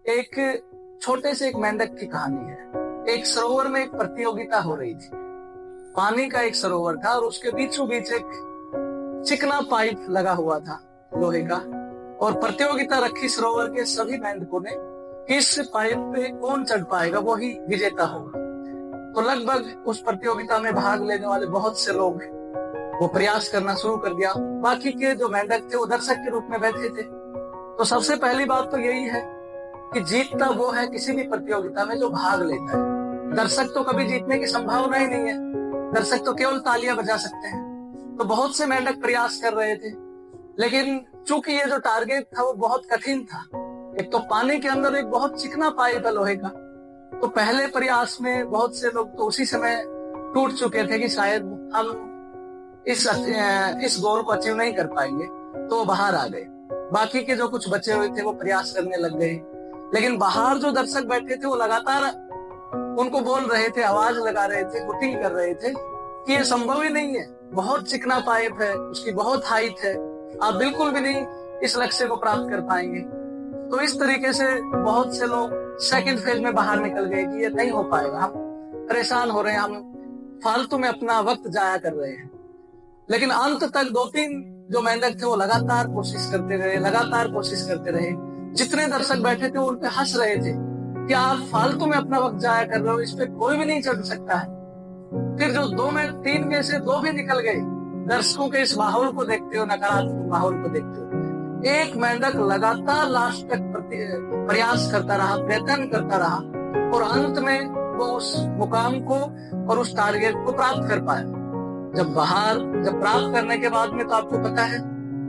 एक छोटे से एक मेंढक की कहानी है। एक सरोवर में एक प्रतियोगिता हो रही थी। पानी का एक सरोवर था और उसके बीचों बीच एक चिकना पाइप लगा हुआ था लोहे का, और प्रतियोगिता रखी सरोवर के सभी मेंढकों ने कि इस पाइप पे कौन चढ़ पाएगा वो ही विजेता होगा। तो लगभग उस प्रतियोगिता में भाग लेने वाले बहुत से लोग वो प्रयास करना शुरू कर दिया। बाकी के जो मेंढक थे वो दर्शक के रूप में बैठे थे। तो सबसे पहली बात तो यही है कि जीतता वो है किसी भी प्रतियोगिता में जो भाग लेता है। दर्शक तो कभी जीतने की संभावना ही नहीं है, दर्शक तो केवल तालियां बजा सकते हैं। तो बहुत से मेंढक प्रयास कर रहे थे, लेकिन चूंकि ये जो टारगेट था वो बहुत कठिन था। एक तो पानी के अंदर एक बहुत चिकना पाइप है लोहे का, तो पहले प्रयास में बहुत से लोग तो उसी समय टूट चुके थे कि शायद हम इस गोल को अचीव नहीं कर पाएंगे, तो वो बाहर आ गए। बाकी के जो कुछ बचे हुए थे वो प्रयास करने लग गए, लेकिन बाहर जो दर्शक बैठे थे वो लगातार उनको बोल रहे थे, आवाज लगा रहे थे, हुटिंग कर रहे थे कि ये संभव ही नहीं है, बहुत चिकना पाइप है, उसकी बहुत हाइट है, आप बिल्कुल भी नहीं इस लक्ष्य को प्राप्त कर पाएंगे। तो इस तरीके से बहुत से लोग सेकंड फेज में बाहर निकल गए कि ये नहीं हो पाएगा, हम परेशान हो रहे हैं, हम फालतू में अपना वक्त जाया कर रहे हैं। लेकिन अंत तक दो तीन जो मेंढक थे वो लगातार कोशिश करते रहे, लगातार कोशिश करते रहे। जितने दर्शक बैठे थे वो उन पे हंस रहे थे कि आप फालतू में अपना वक्त जाया कर रहे हो, इस पे कोई भी नहीं चढ़ सकता है। फिर जो तीन में से दो भी निकल गए, दर्शकों के इस माहौल को देखते हो, नकारात्मक माहौल को देखते हो, एक मेंढक लगातार लास्ट तक प्रयास करता रहा, प्रयत्न करता रहा, और अंत में वो उस मुकाम को और उस टारगेट को प्राप्त कर पाया। जब प्राप्त करने के बाद में तो आपको पता है,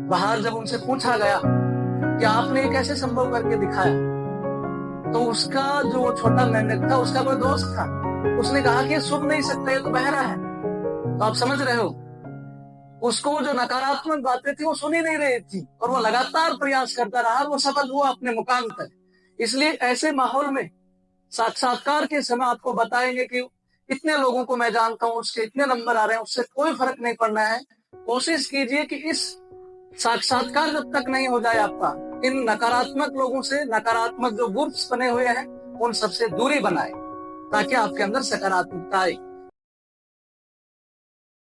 बाहर जब उनसे पूछा गया कि आपने ये कैसे संभव करके दिखाया, तो उसका जो छोटा मेंढक था, उसका कोई दोस्त था, उसने कहा कि ये सुन नहीं सकता, ये तो बहरा है। तो आप समझ रहे हो, उसको जो नकारात्मक बातें थी वो सुनी नहीं रही थी, और वो लगातार प्रयास करता रहा, वो सफल हुआ अपने मुकाम तक। इसलिए ऐसे माहौल में साक्षात्कार के समय आपको बताएंगे कि इतने लोगों को मैं जानता हूं, उसके इतने नंबर आ रहे हैं, उससे कोई फर्क नहीं पड़ना है। कोशिश कीजिए कि इस साक्षात्कार जब तक नहीं हो जाए आपका, इन नकारात्मक लोगों से, नकारात्मक जो ग्रुप्स बने हुए हैं उन सबसे दूरी बनाए, ताकि आपके अंदर सकारात्मकता आए।